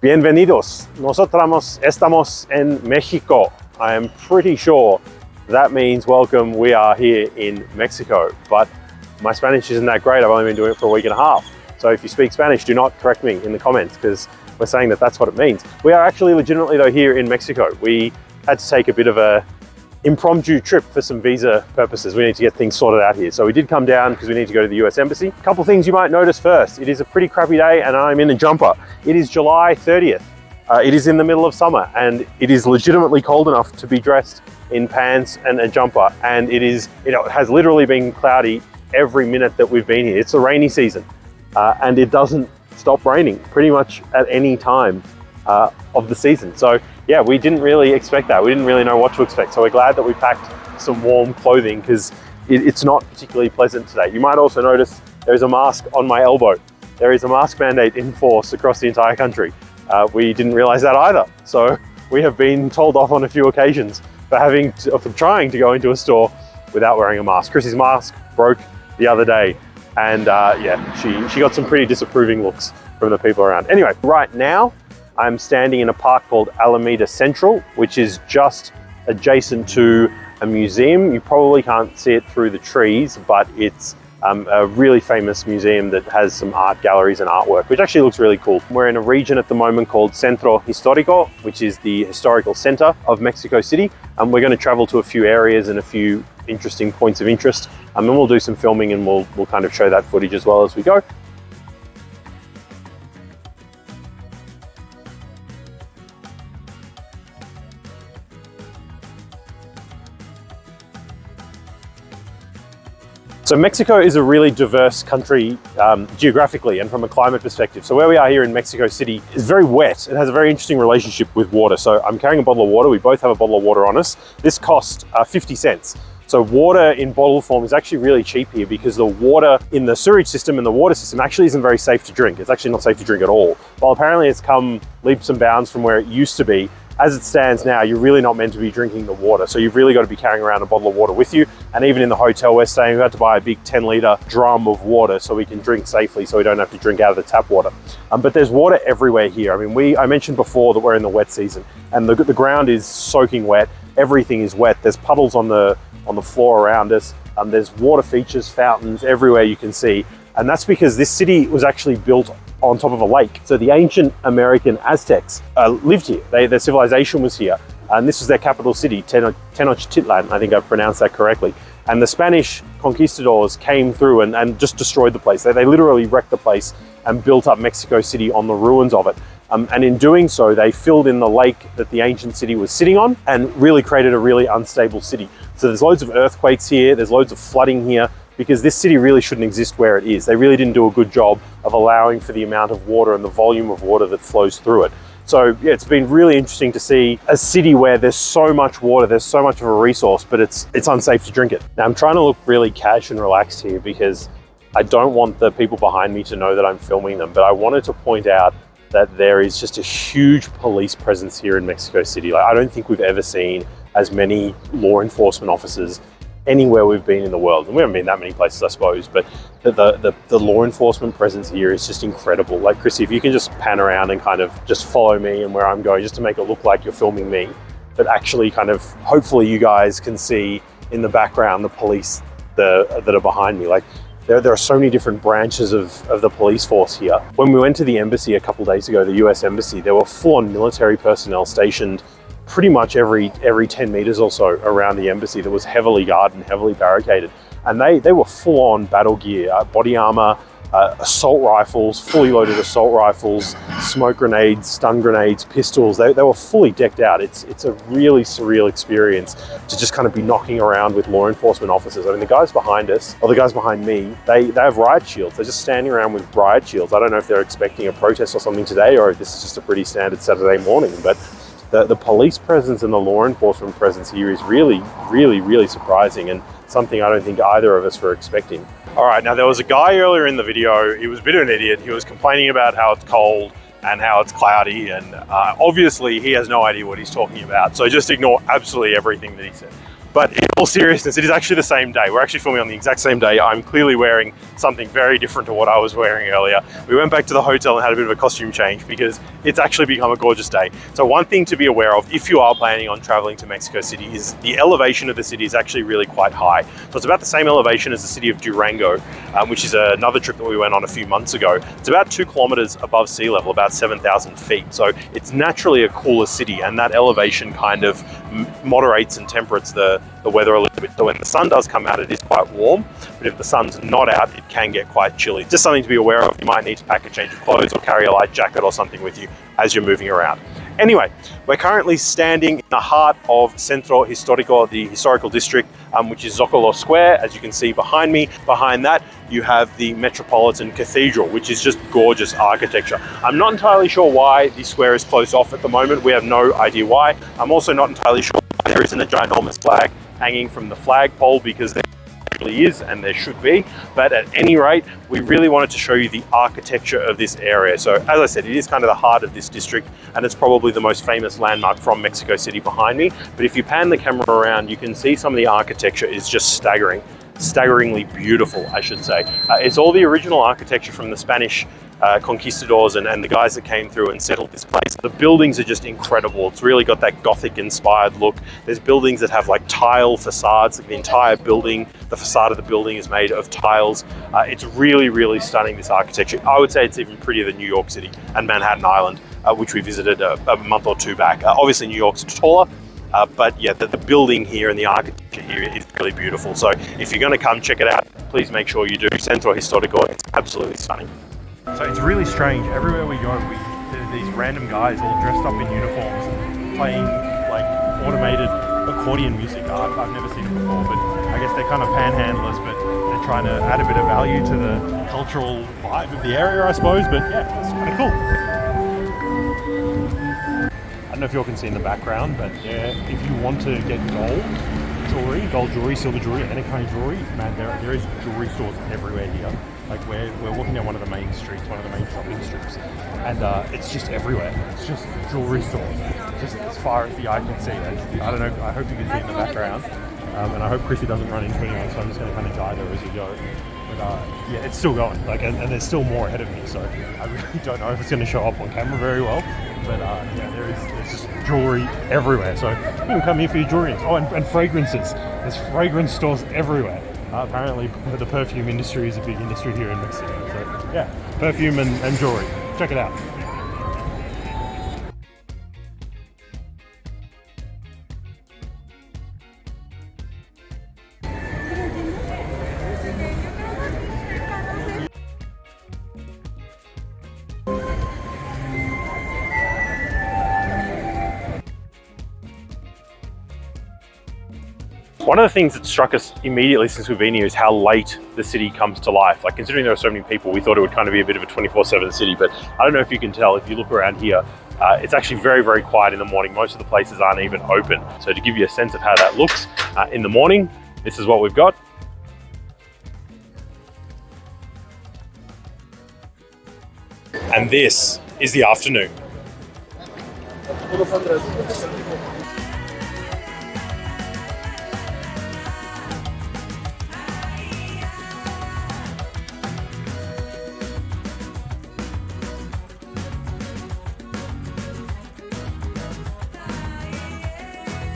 Bienvenidos. Nosotros estamos en Mexico. I am pretty sure that means welcome. We are here in Mexico, but my Spanish isn't that great. I've only been doing it for a week and a half. So if you speak Spanish, do not correct me in the comments because we're saying that that's what it means. We are actually legitimately though here in Mexico. We had to take a bit of a impromptu trip for some visa purposes. We need to get things sorted out here. So we did come down because we need to go to the US Embassy. A couple things you might notice first. It is a pretty crappy day and I'm in a jumper. It is July 30th. It is in the middle of summer and it is legitimately cold enough to be dressed in pants and a jumper. And it is, it has literally been cloudy every minute that we've been here. It's a rainy season and it doesn't stop raining pretty much at any time of the season. So yeah, we didn't really expect that. We didn't really know what to expect. So we're glad that we packed some warm clothing because it's not particularly pleasant today. You might also notice there's a mask on my elbow. There is a mask mandate in force across the entire country. We didn't realize that either. So we have been told off on a few occasions for trying to go into a store without wearing a mask. Chrissy's mask broke the other day and yeah, she got some pretty disapproving looks from the people around. Anyway, right now, I'm standing in a park called Alameda Central, which is just adjacent to a museum. You probably can't see it through the trees, but it's a really famous museum that has some art galleries and artwork, which actually looks really cool. We're in a region at the moment called Centro Historico, which is the historical center of Mexico City. And we're going to travel to a few areas and a few interesting points of interest. And we'll do some filming and we'll kind of show that footage as well as we go. So Mexico is a really diverse country geographically and from a climate perspective. So where we are here in Mexico City is very wet. It has a very interesting relationship with water. So I'm carrying a bottle of water. We both have a bottle of water on us. This cost 50 cents. So water in bottle form is actually really cheap here because the water in the sewage system and the water system actually isn't very safe to drink. It's actually not safe to drink at all. While apparently it's come leaps and bounds from where it used to be, as it stands now, you're really not meant to be drinking the water. So you've really got to be carrying around a bottle of water with you. And even in the hotel we're staying, we had to buy a big 10-litre drum of water so we can drink safely so we don't have to drink out of the tap water. But there's water everywhere here. I mean, I mentioned before that we're in the wet season and the ground is soaking wet. Everything is wet. There's puddles on the floor around us. There's water features, fountains everywhere you can see. And that's because this city was actually built on top of a lake. So the ancient American Aztecs lived here. Their civilization was here. And this was their capital city, Tenochtitlan. I think I pronounced that correctly. And the Spanish conquistadors came through and just destroyed the place. They literally wrecked the place and built up Mexico City on the ruins of it. And in doing so, they filled in the lake that the ancient city was sitting on and really created a really unstable city. So there's loads of earthquakes here. There's loads of flooding here, because this city really shouldn't exist where it is. They really didn't do a good job of allowing for the amount of water and the volume of water that flows through it. So yeah, it's been really interesting to see a city where there's so much water, there's so much of a resource, but it's unsafe to drink it. Now I'm trying to look really cash and relaxed here because I don't want the people behind me to know that I'm filming them, but I wanted to point out that there is just a huge police presence here in Mexico City. Like, I don't think we've ever seen as many law enforcement officers anywhere we've been in the world. And we haven't been that many places, I suppose, but the law enforcement presence here is just incredible. Like, Chrissy, if you can just pan around and kind of just follow me and where I'm going, just to make it look like you're filming me, but actually kind of, hopefully you guys can see in the background the police that are behind me. Like, there are so many different branches of the police force here. When we went to the embassy a couple of days ago, the US Embassy, there were full-on military personnel stationed pretty much every 10 meters or so around the embassy that was heavily guarded and heavily barricaded. And they were full on battle gear, body armor, assault rifles, fully loaded assault rifles, smoke grenades, stun grenades, pistols. They were fully decked out. It's a really surreal experience to just kind of be knocking around with law enforcement officers. I mean, the guys behind us, or the guys behind me, they have riot shields. They're just standing around with riot shields. I don't know if they're expecting a protest or something today, or if this is just a pretty standard Saturday morning, but the police presence and the law enforcement presence here is really, really, really surprising and something I don't think either of us were expecting. All right, now there was a guy earlier in the video, he was a bit of an idiot. He was complaining about how it's cold and how it's cloudy, and obviously he has no idea what he's talking about. So just ignore absolutely everything that he said. But all seriousness, it is actually the same day. We're actually filming on the exact same day. I'm clearly wearing something very different to what I was wearing earlier. We went back to the hotel and had a bit of a costume change because it's actually become a gorgeous day. So one thing to be aware of if you are planning on traveling to Mexico City is the elevation of the city is actually really quite high. So it's about the same elevation as the city of Durango, which is another trip that we went on a few months ago. It's about 2 kilometers above sea level, about 7,000 feet. So it's naturally a cooler city, and that elevation kind of moderates and temperates the weather a little bit. So when the sun does come out, it is quite warm, but if the sun's not out, it can get quite chilly. Just something to be aware of. You might need to pack a change of clothes or carry a light jacket or something with you as you're moving around. Anyway, we're currently standing in the heart of Centro Historico, the historical district, which is Zocalo Square, as you can see behind me. Behind that, you have the Metropolitan Cathedral, which is just gorgeous architecture. I'm not entirely sure why the square is closed off at the moment. We have no idea why. I'm also not entirely sure why there isn't a ginormous flag hanging from the flagpole, because there actually is, and there should be. But at any rate, we really wanted to show you the architecture of this area. So as I said, it is kind of the heart of this district, and it's probably the most famous landmark from Mexico City behind me. But if you pan the camera around, you can see some of the architecture is just staggeringly beautiful, I should say. It's all the original architecture from the Spanish conquistadors and the guys that came through and settled this place. The buildings are just incredible. It's really got that Gothic inspired look. There's buildings that have like tile facades. Like the entire building, the facade of the building is made of tiles. It's really, really stunning, this architecture. I would say it's even prettier than New York City and Manhattan Island, which we visited a month or two back. Obviously New York's taller, but yeah, the building here and the architecture here is really beautiful. So if you're going to come check it out, please make sure you do. Centro Historico, it's absolutely stunning. So it's really strange. Everywhere we go, there's these random guys all dressed up in uniforms playing like automated accordion music. I've never seen it before, but I guess they're kind of panhandlers, but they're trying to add a bit of value to the cultural vibe of the area, I suppose. But yeah, it's kind of cool. I don't know if you all can see in the background, but yeah, if you want to get gold jewelry, silver jewelry, any kind of jewelry, man, there is jewelry stores everywhere here. Like we're walking down one of the main streets, one of the main shopping strips, and it's just everywhere. It's just jewelry stores, just as far as the eye can see. I don't know, I hope you can see in the background, and I hope Chrissy doesn't run into anyone, so I'm just going to kind of guide her as we go. But yeah, it's still going, like, and there's still more ahead of me, so I really don't know if it's going to show up on camera very well. But yeah, there's just jewelry everywhere, so you can come here for your jewelry. Oh, and fragrances. There's fragrance stores everywhere. Apparently the perfume industry is a big industry here in Mexico. So yeah, perfume and jewelry. Check it out. One of the things that struck us immediately since we've been here is how late the city comes to life. Like, considering there are so many people, we thought it would kind of be a bit of a 24/7 city, but I don't know if you can tell if you look around here, it's actually very, very quiet in the morning. Most of the places aren't even open. So to give you a sense of how that looks in the morning, this is what we've got. And this is the afternoon.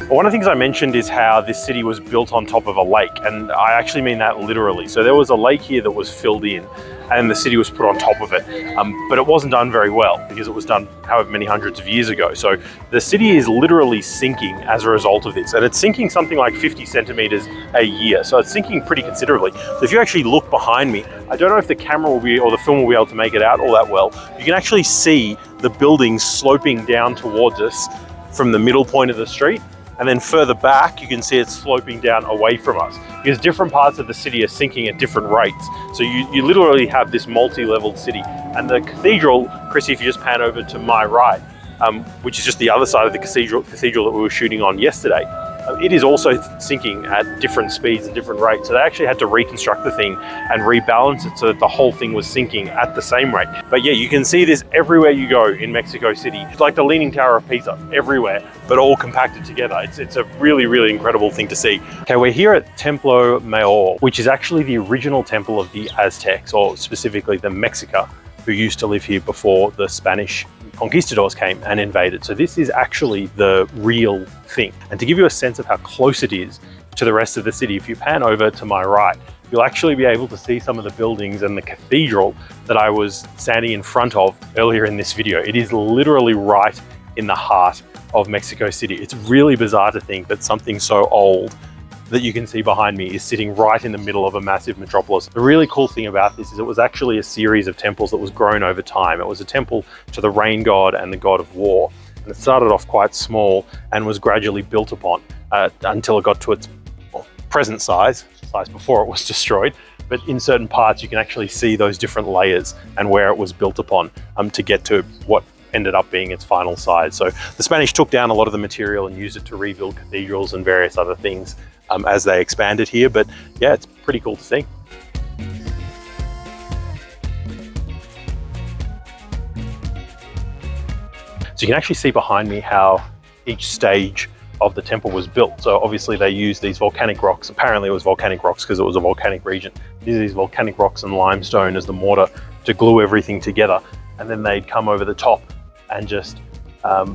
One of the things I mentioned is how this city was built on top of a lake, and I actually mean that literally. So there was a lake here that was filled in and the city was put on top of it, but it wasn't done very well because it was done however many hundreds of years ago. So the city is literally sinking as a result of this, and it's sinking something like 50 centimeters a year. So it's sinking pretty considerably. So if you actually look behind me, I don't know if the camera will be, or the film will be able to make it out all that well. You can actually see the buildings sloping down towards us from the middle point of the street. And then further back, you can see it sloping down away from us because different parts of the city are sinking at different rates. So you literally have this multi-leveled city. And the cathedral, Chrissy, if you just pan over to my right, which is just the other side of the cathedral that we were shooting on yesterday, it is also sinking at different speeds and different rates. So they actually had to reconstruct the thing and rebalance it so that the whole thing was sinking at the same rate. But yeah, you can see this everywhere you go in Mexico City. It's like the Leaning Tower of Pisa, everywhere, but all compacted together. It's a really, really incredible thing to see. Okay, we're here at Templo Mayor, which is actually the original temple of the Aztecs, or specifically the Mexica, who used to live here before the Spanish conquistadors came and invaded. So this is actually the real thing. And to give you a sense of how close it is to the rest of the city, if you pan over to my right, you'll actually be able to see some of the buildings and the cathedral that I was standing in front of earlier in this video. It is literally right in the heart of Mexico City. It's really bizarre to think that something so old that you can see behind me is sitting right in the middle of a massive metropolis. The really cool thing about this is it was actually a series of temples that was grown over time. It was a temple to the rain god and the god of war. And it started off quite small and was gradually built upon until it got to its present size before it was destroyed. But in certain parts, you can actually see those different layers and where it was built upon to get to what ended up being its final size. So the Spanish took down a lot of the material and used it to rebuild cathedrals and various other things as they expanded here. But yeah, it's pretty cool to see. So you can actually see behind me how each stage of the temple was built. So obviously they used these volcanic rocks. Apparently it was volcanic rocks because it was a volcanic region. They used these volcanic rocks and limestone as the mortar to glue everything together. And then they'd come over the top and just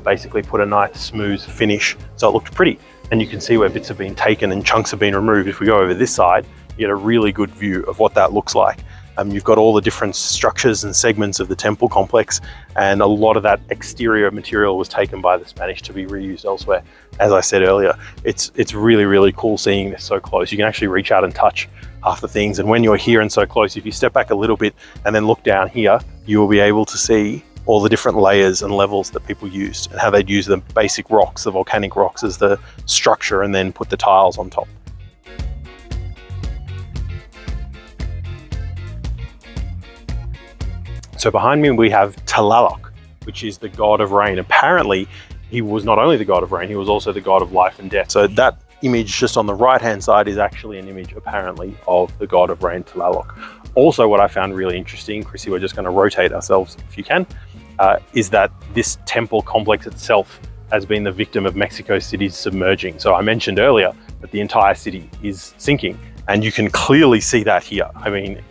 basically put a nice smooth finish so it looked pretty. And you can see where bits have been taken and chunks have been removed. If we go over this side, you get a really good view of what that looks like. You've got all the different structures and segments of the temple complex, and a lot of that exterior material was taken by the Spanish to be reused elsewhere. As I said earlier, it's really, really cool seeing this so close. You can actually reach out and touch half the things, and when you're here and so close, if you step back a little bit and then look down here, you will be able to see all the different layers and levels that people used and how they'd use the basic rocks, the volcanic rocks, as the structure and then put the tiles on top. So behind me we have Tlaloc, which is the god of rain. Apparently he was not only the god of rain, he was also the god of life and death. So that image just on the right hand side is actually an image apparently of the god of rain, Tlaloc. Also, what I found really interesting, Chrissy, we're just going to rotate ourselves if you can, is that this temple complex itself has been the victim of Mexico City's submerging. So I mentioned earlier that the entire city is sinking, and you can clearly see that here. I mean,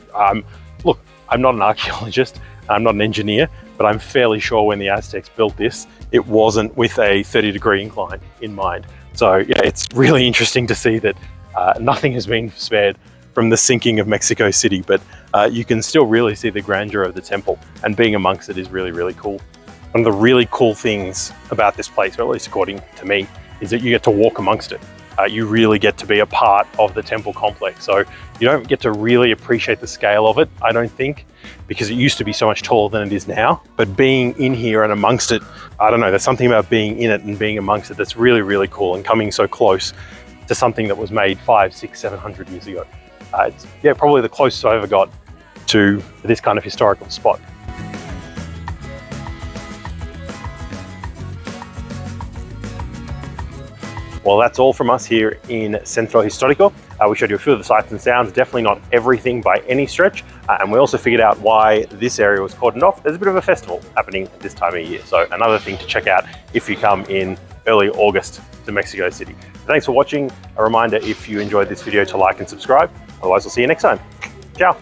look, I'm not an archaeologist, I'm not an engineer, but I'm fairly sure when the Aztecs built this, it wasn't with a 30-degree incline in mind. So yeah, it's really interesting to see that nothing has been spared from the sinking of Mexico City, but you can still really see the grandeur of the temple, and being amongst it is really, really cool. One of the really cool things about this place, or at least according to me, is that you get to walk amongst it. You really get to be a part of the temple complex. So you don't get to really appreciate the scale of it, I don't think, because it used to be so much taller than it is now. But being in here and amongst it, I don't know, there's something about being in it and being amongst it that's really, really cool, and coming so close to something that was made 500, 600, 700 years ago. It's yeah, probably the closest I ever got to this kind of historical spot. Well, that's all from us here in Centro Historico. We showed you a few of the sights and sounds, definitely not everything by any stretch. And we also figured out why this area was cordoned off. There's a bit of a festival happening at this time of year. So another thing to check out if you come in early August to Mexico City. Thanks for watching. A reminder, if you enjoyed this video, to like and subscribe. Otherwise, we'll see you next time. Ciao.